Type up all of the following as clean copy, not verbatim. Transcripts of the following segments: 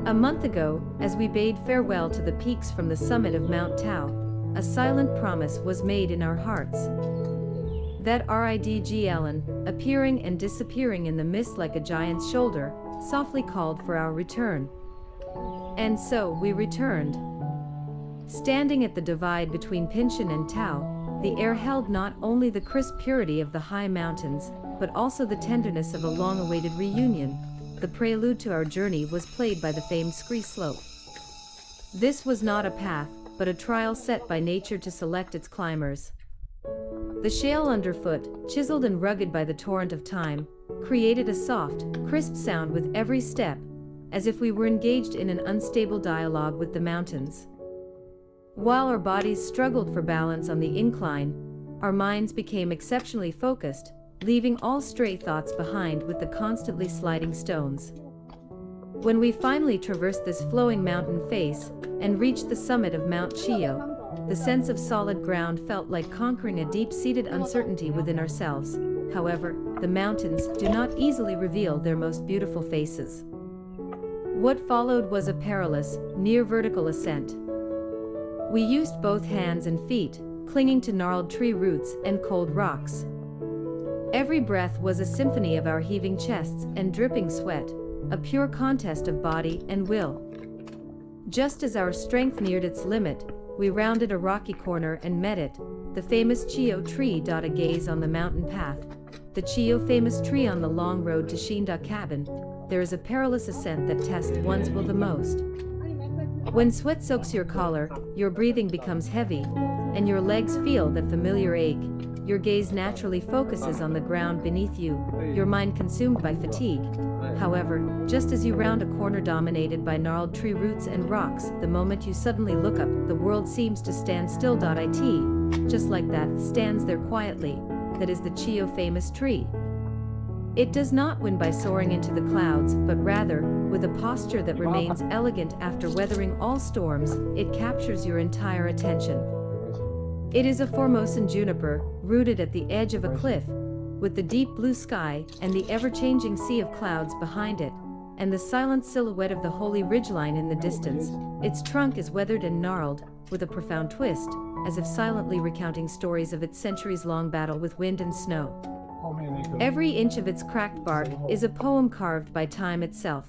A month ago, as we bade farewell to the peaks from the summit of Mount Tao, a silent promise was made in our hearts. That ridgelin, appearing and disappearing in the mist like a giant's shoulder, softly called for our return. And so we returned. Standing at the divide between Pintian and Tao, the air held not only the crisp purity of the high mountains, but also the tenderness of a long-awaited reunion. The prelude to our journey was played by the famed scree slope. This was not a path, but a trial set by nature to select its climbers. The shale underfoot, chiseled and rugged by the torrent of time, created a soft, crisp sound with every step, as if we were engaged in an unstable dialogue with the mountains. While our bodies struggled for balance on the incline, our minds became exceptionally focused, leaving all stray thoughts behind with the constantly sliding stones. When we finally traversed this flowing mountain face and reached the summit of Mount Chiyou, the sense of solid ground felt like conquering a deep-seated uncertainty within ourselves. However, the mountains do not easily reveal their most beautiful faces. What followed was a perilous, near-vertical ascent. We used both hands and feet, clinging to gnarled tree roots and cold rocks. Every breath was a symphony of our heaving chests and dripping sweat, a pure contest of body and will. Just as our strength neared its limit, we rounded a rocky corner and met it, the famous Chiyou tree. A gaze on the mountain path, the Chiyou famous tree on the long road to Xinda Cabin. There is a perilous ascent that tests one's will the most. When sweat soaks your collar, your breathing becomes heavy, and your legs feel that familiar ache. Your gaze naturally focuses on the ground beneath you, your mind consumed by fatigue. However, just as you round a corner dominated by gnarled tree roots and rocks, the moment you suddenly look up, the world seems to stand still. Just like that, stands there quietly. That is the Chiyou famous tree. It does not win by soaring into the clouds, but rather, with a posture that remains elegant after weathering all storms, it captures your entire attention. It is a Formosan juniper, rooted at the edge of a cliff, with the deep blue sky and the ever-changing sea of clouds behind it, and the silent silhouette of the holy ridgeline in the distance. Its trunk is weathered and gnarled, with a profound twist, as if silently recounting stories of its centuries-long battle with wind and snow. Every inch of its cracked bark is a poem carved by time itself.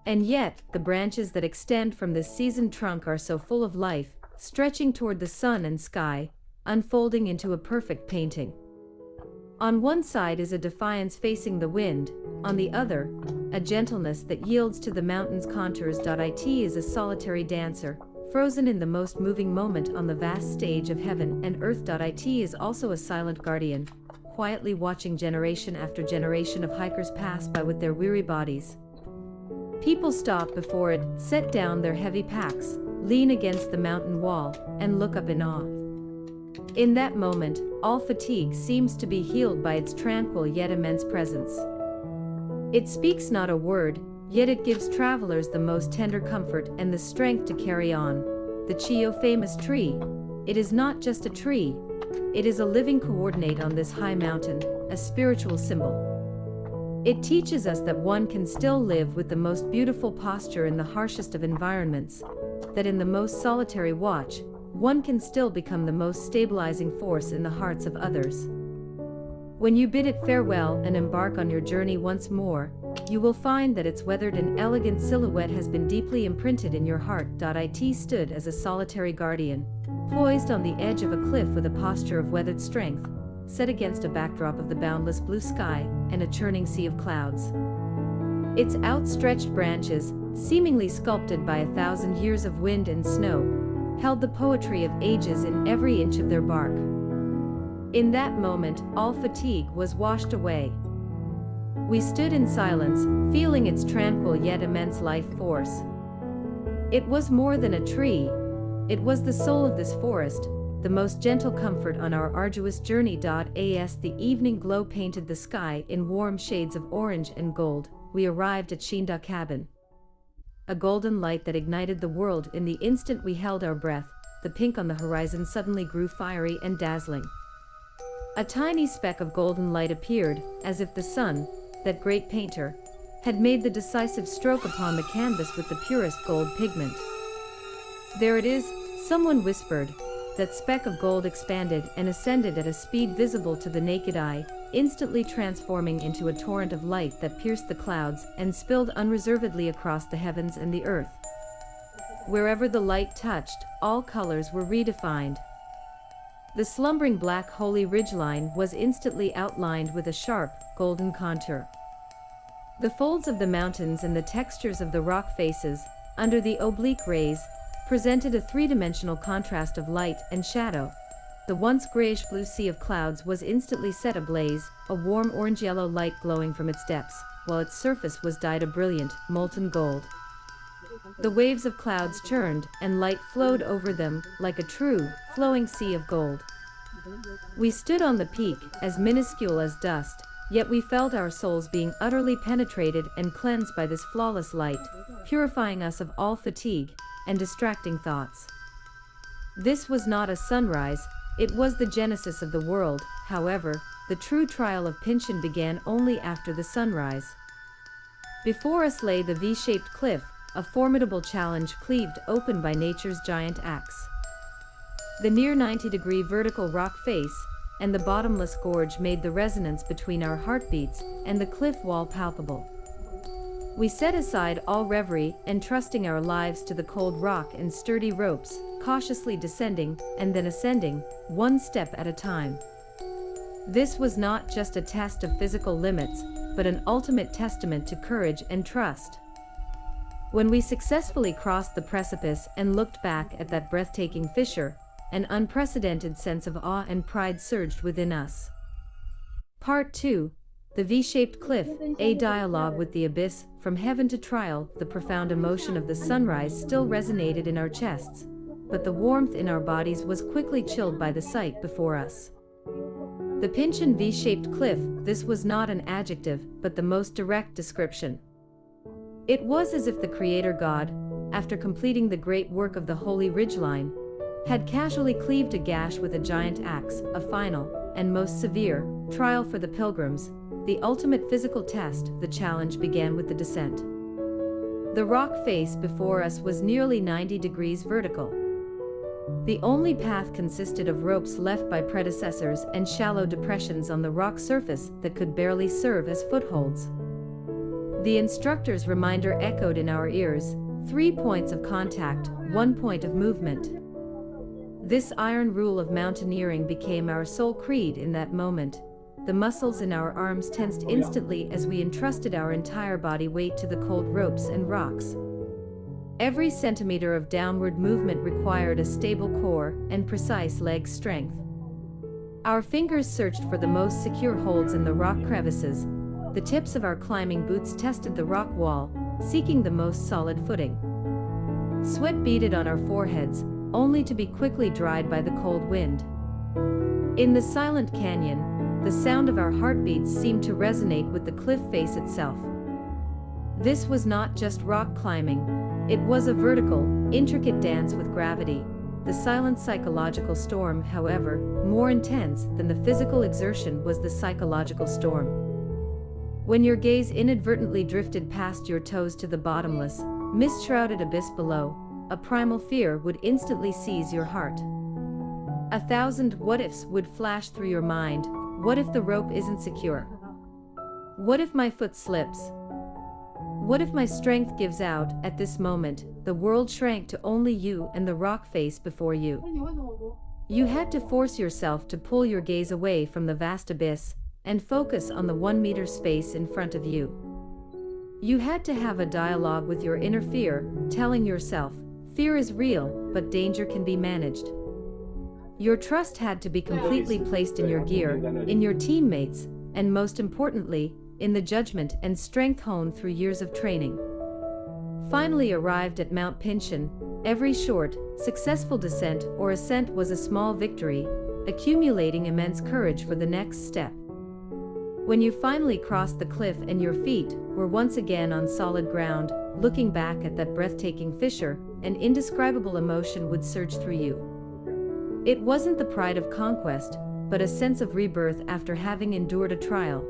And yet, the branches that extend from this seasoned trunk are so full of life, stretching toward the sun and sky, unfolding into a perfect painting. On one side is a defiance facing the wind, on the other, a gentleness that yields to the mountain's contours. It is a solitary dancer, frozen in the most moving moment on the vast stage of heaven and earth. It is also a silent guardian, quietly watching generation after generation of hikers pass by with their weary bodies. People stop before it, set down their heavy packs, lean against the mountain wall, and look up in awe. In that moment, all fatigue seems to be healed by its tranquil yet immense presence. It speaks not a word, yet it gives travelers the most tender comfort and the strength to carry on. The Chiyou famous tree. It is not just a tree. It is a living coordinate on this high mountain, a spiritual symbol. It teaches us that one can still live with the most beautiful posture in the harshest of environments, that in the most solitary watch, one can still become the most stabilizing force in the hearts of others. When you bid it farewell and embark on your journey once more, you will find that its weathered and elegant silhouette has been deeply imprinted in your heart. It stood as a solitary guardian, poised on the edge of a cliff with a posture of weathered strength, set against a backdrop of the boundless blue sky and a churning sea of clouds. Its outstretched branches, seemingly sculpted by 1,000 years of wind and snow, held the poetry of ages in every inch of their bark. In that moment, all fatigue was washed away. We stood in silence, feeling its tranquil yet immense life force. It was more than a tree. It was the soul of this forest, the most gentle comfort on our arduous journey. As the evening glow painted the sky in warm shades of orange and gold, we arrived at Xinda Cabin. A golden light that ignited the world in the instant we held our breath. The pink on the horizon suddenly grew fiery and dazzling. A tiny speck of golden light appeared, as if the sun, that great painter, had made the decisive stroke upon the canvas with the purest gold pigment. "There it is," someone whispered. That speck of gold expanded and ascended at a speed visible to the naked eye, instantly transforming into a torrent of light that pierced the clouds and spilled unreservedly across the heavens and the earth. Wherever the light touched, all colors were redefined. The slumbering black holy ridgeline was instantly outlined with a sharp, golden contour. The folds of the mountains and the textures of the rock faces, under the oblique rays, presented a three-dimensional contrast of light and shadow. The once grayish-blue sea of clouds was instantly set ablaze, a warm orange-yellow light glowing from its depths, while its surface was dyed a brilliant, molten gold. The waves of clouds churned, and light flowed over them, like a true, flowing sea of gold. We stood on the peak, as minuscule as dust, yet we felt our souls being utterly penetrated and cleansed by this flawless light, purifying us of all fatigue and distracting thoughts. This was not a sunrise, it was the genesis of the world. However, the true trial of Pintian began only after the sunrise. Before us lay the V-shaped cliff, a formidable challenge cleaved open by nature's giant axe. The near 90-degree vertical rock face and the bottomless gorge made the resonance between our heartbeats and the cliff wall palpable. We set aside all reverie, entrusting our lives to the cold rock and sturdy ropes, cautiously descending and then ascending, one step at a time. This was not just a test of physical limits, but an ultimate testament to courage and trust. When we successfully crossed the precipice and looked back at that breathtaking fissure, an unprecedented sense of awe and pride surged within us. Part 2. The V-shaped cliff, a dialogue with the abyss, from heaven to trial. The profound emotion of the sunrise still resonated in our chests, but the warmth in our bodies was quickly chilled by the sight before us. The Pintian V-shaped cliff, this was not an adjective, but the most direct description. It was as if the Creator God, after completing the great work of the holy ridgeline, had casually cleaved a gash with a giant axe, a final, and most severe, trial for the pilgrims, the ultimate physical test. The challenge began with the descent. The rock face before us was nearly 90 degrees vertical. The only path consisted of ropes left by predecessors and shallow depressions on the rock surface that could barely serve as footholds. The instructor's reminder echoed in our ears: 3 points of contact, 1 point of movement. This iron rule of mountaineering became our sole creed in that moment. The muscles in our arms tensed instantly as we entrusted our entire body weight to the cold ropes and rocks. Every centimeter of downward movement required a stable core and precise leg strength. Our fingers searched for the most secure holds in the rock crevices. The tips of our climbing boots tested the rock wall, seeking the most solid footing. Sweat beaded on our foreheads, only to be quickly dried by the cold wind. In the silent canyon, the sound of our heartbeats seemed to resonate with the cliff face itself. This was not just rock climbing, it was a vertical, intricate dance with gravity. The silent psychological storm, however, more intense than the physical exertion was the psychological storm. When your gaze inadvertently drifted past your toes to the bottomless, mist-shrouded abyss below, a primal fear would instantly seize your heart. 1,000 what-ifs would flash through your mind. What if the rope isn't secure? What if my foot slips? What if my strength gives out? At this moment, the world shrank to only you and the rock face before you. You had to force yourself to pull your gaze away from the vast abyss and focus on the 1 meter space in front of you. You had to have a dialogue with your inner fear, telling yourself, fear is real, but danger can be managed. Your trust had to be completely placed in your gear, in your teammates, and most importantly, in the judgment and strength honed through years of training. Finally arrived at Mount Pintian, every short, successful descent or ascent was a small victory, accumulating immense courage for the next step. When you finally crossed the cliff and your feet were once again on solid ground, looking back at that breathtaking fissure, an indescribable emotion would surge through you. It wasn't the pride of conquest, but a sense of rebirth after having endured a trial.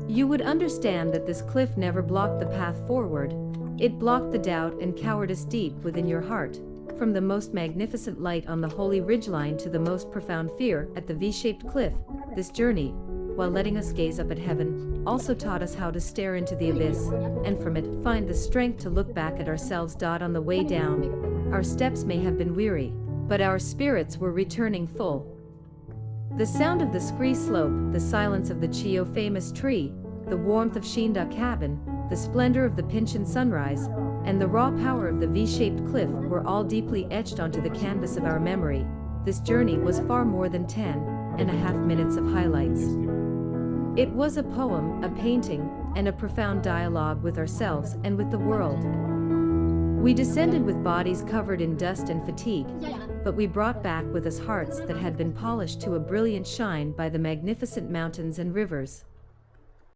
You would understand that this cliff never blocked the path forward. It blocked the doubt and cowardice deep within your heart, from the most magnificent light on the holy ridgeline to the most profound fear at the V-shaped cliff. This journey, while letting us gaze up at heaven, also taught us how to stare into the abyss, and from it find the strength to look back at ourselves. On the way down, our steps may have been weary, but our spirits were returning full. The sound of the scree slope, the silence of the Chiyou famous tree, the warmth of Xinda Cabin, the splendor of the Pintian sunrise, and the raw power of the V-shaped cliff were all deeply etched onto the canvas of our memory. This journey was far more than 10.5 minutes of highlights. It was a poem, a painting, and a profound dialogue with ourselves and with the world. We descended with bodies covered in dust and fatigue, but we brought back with us hearts that had been polished to a brilliant shine by the magnificent mountains and rivers.